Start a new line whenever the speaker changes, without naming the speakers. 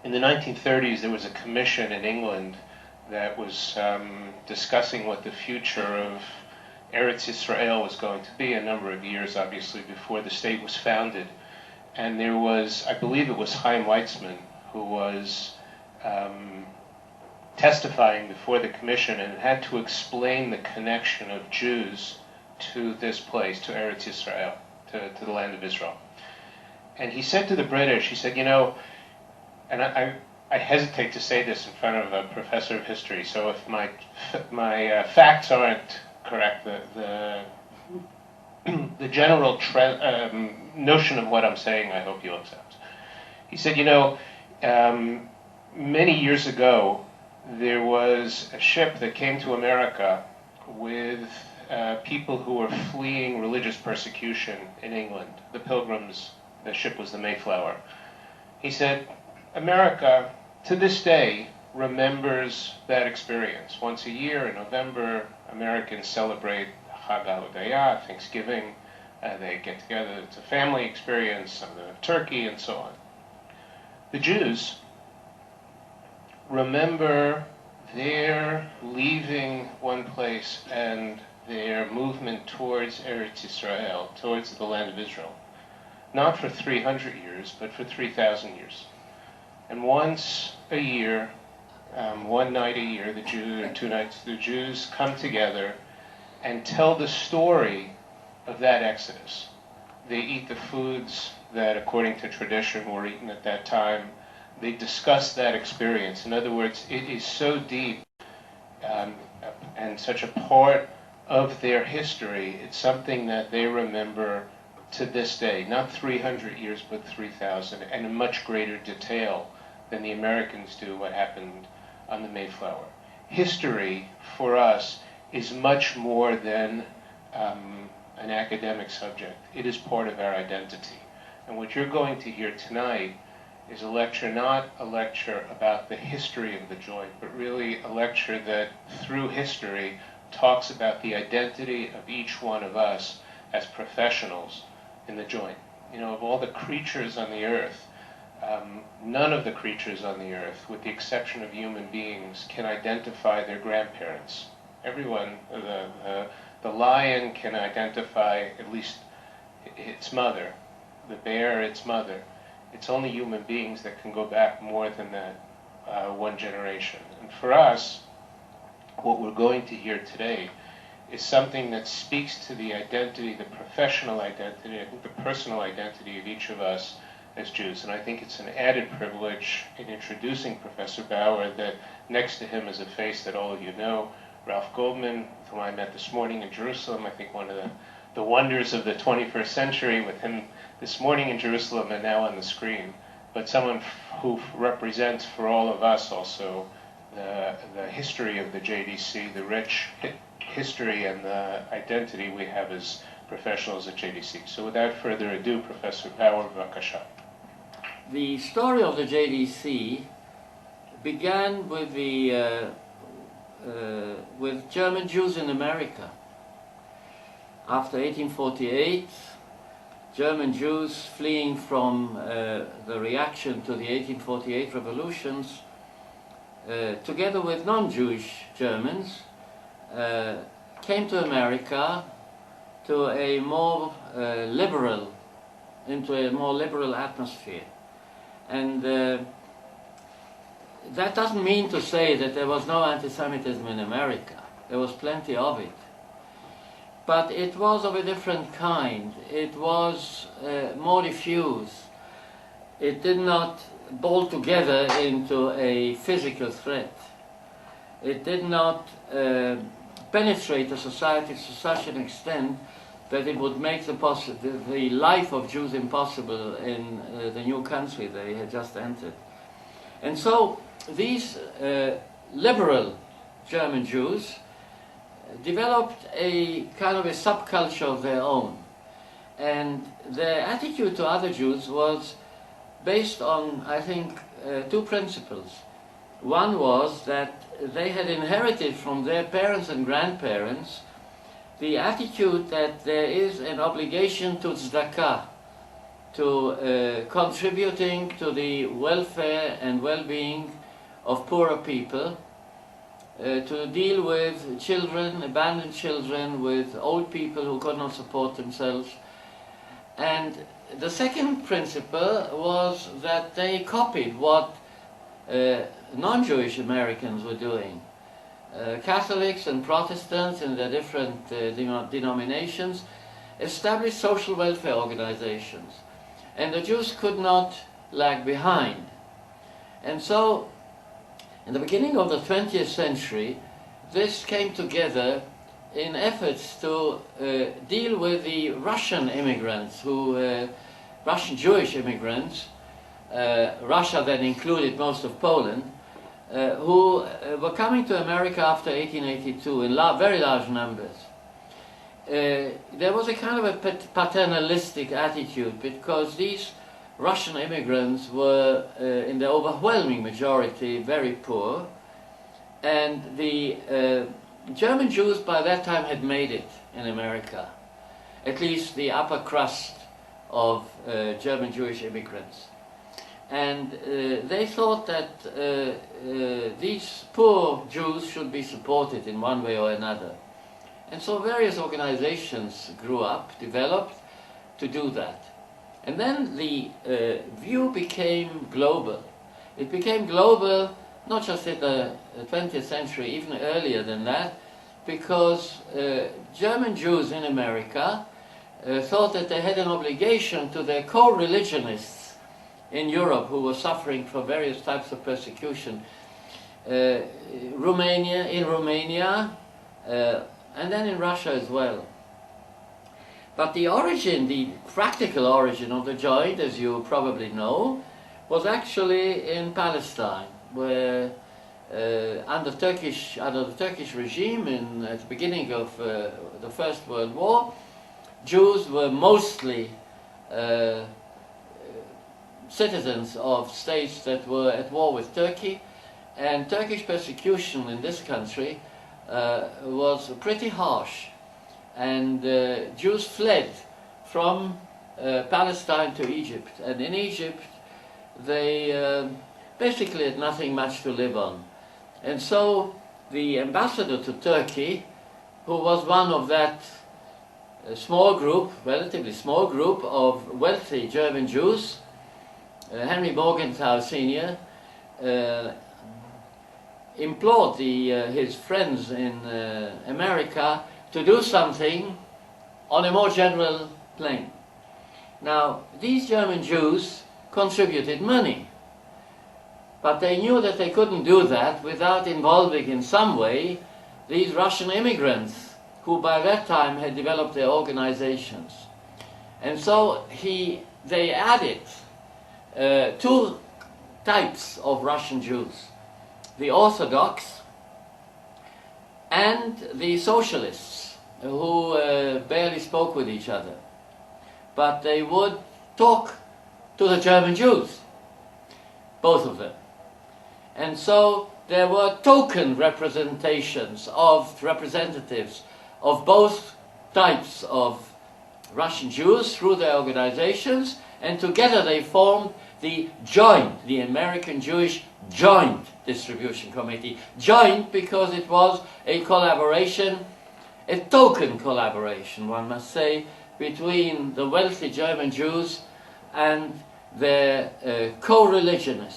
In the 1930s, there was a commission in England that was discussing what the future of Eretz Israel was going to be, a number of years, obviously, before the state was founded. And there was, I believe it was Chaim Weizmann, who was testifying before the commission and had to explain the connection of Jews to this place, to Eretz Israel, to the land of Israel. And he said to the British, he said, you know, and I hesitate to say this in front of a professor of history, so if my facts aren't correct, the general notion of what I'm saying, I hope you'll accept. He said, you know, many years ago, there was a ship that came to America with people who were fleeing religious persecution in England. The Pilgrims, the ship was the Mayflower. He said, America, to this day, remembers that experience. Once a year in November, Americans celebrate Chag HaHodayah, Thanksgiving. They get together. It's a family experience. Some of them have turkey and so on. The Jews remember their leaving one place and their movement towards Eretz Israel, towards the land of Israel. Not for 300 years, but for 3,000 years. And once a year, one night a year, the Jews, or 2 nights, the Jews come together and tell the story of that exodus. They eat the foods that, according to tradition, were eaten at that time. They discuss that experience. In other words, it is so deep and such a part of their history. It's something that they remember to this day, not 300 years, but 3,000, and in much greater detail than the Americans do what happened on the Mayflower. History, for us, is much more than an academic subject. It is part of our identity. And what you're going to hear tonight is a lecture, not a lecture about the history of the joint, but really a lecture that, through history, talks about the identity of each one of us as professionals in the joint. You know, of all the creatures on the earth, none of the creatures on the earth, with the exception of human beings, can identify their grandparents. Everyone, the lion can identify at least its mother, the bear its mother. It's only human beings that can go back more than that, one generation. And for us, what we're going to hear today is something that speaks to the identity, the professional identity, I think the personal identity of each of us as Jews. And I think it's an added privilege in introducing Professor Bauer that next to him is a face that all of you know, Ralph Goldman, whom I met this morning in Jerusalem. I think one of the wonders of the 21st century, with him this morning in Jerusalem and now on the screen. But someone who represents for all of us also the history of the JDC, the rich history and the identity we have as professionals at JDC. So without further ado, Professor Bauer, b'vakasha.
The story of the JDC began with with German Jews in America. After 1848, German Jews fleeing from the reaction to the 1848 revolutions, together with non-Jewish Germans, came to America to a more liberal atmosphere. And that doesn't mean to say that there was no anti-Semitism in America. There was plenty of it. But it was of a different kind. It was more diffuse. It did not bolt together into a physical threat. It did not penetrate the society to such an extent that it would make the life of Jews impossible in the new country they had just entered. And so these liberal German Jews developed a kind of a subculture of their own. And their attitude to other Jews was based on, I think, 2 principles. One was that they had inherited from their parents and grandparents the attitude that there is an obligation to tzedakah, to contributing to the welfare and well-being of poorer people, to deal with children, abandoned children, with old people who could not support themselves. And the second principle was that they copied what non-Jewish Americans were doing. Catholics and Protestants in their different denominations established social welfare organizations, and the Jews could not lag behind. And so, in the beginning of the 20th century, this came together in efforts to deal with the Russian immigrants, Russian Jewish immigrants, Russia then included most of Poland, who were coming to America after 1882 in very large numbers. There was a kind of a paternalistic attitude, because these Russian immigrants were, in the overwhelming majority, very poor, and the German Jews by that time had made it in America, at least the upper crust of German Jewish immigrants. And they thought that these poor Jews should be supported in one way or another. And so various organizations grew up, developed to do that. And then the view became global. It became global not just in the 20th century, even earlier than that, because German Jews in America thought that they had an obligation to their co-religionists in Europe who were suffering from various types of persecution. Romania, and then in Russia as well. But the origin, the practical origin of the joint, as you probably know, was actually in Palestine, where under the Turkish regime at the beginning of the First World War, Jews were mostly citizens of states that were at war with Turkey, and Turkish persecution in this country was pretty harsh, and Jews fled from Palestine to Egypt, and in Egypt they basically had nothing much to live on. And so the ambassador to Turkey, who was one of that small group, relatively small group of wealthy German Jews, Henry Morgenthau Sr., implored his friends in America to do something on a more general plane. Now, these German Jews contributed money, but they knew that they couldn't do that without involving in some way these Russian immigrants who by that time had developed their organizations. And so they added two types of Russian Jews: the Orthodox and the socialists, who barely spoke with each other. But they would talk to the German Jews, both of them. And so there were token representations of representatives of both types of Russian Jews through their organizations, and together they formed the joint, the American Jewish Joint Distribution Committee. Joint because it was a collaboration, a token collaboration, one must say, between the wealthy German Jews and their co-religionists.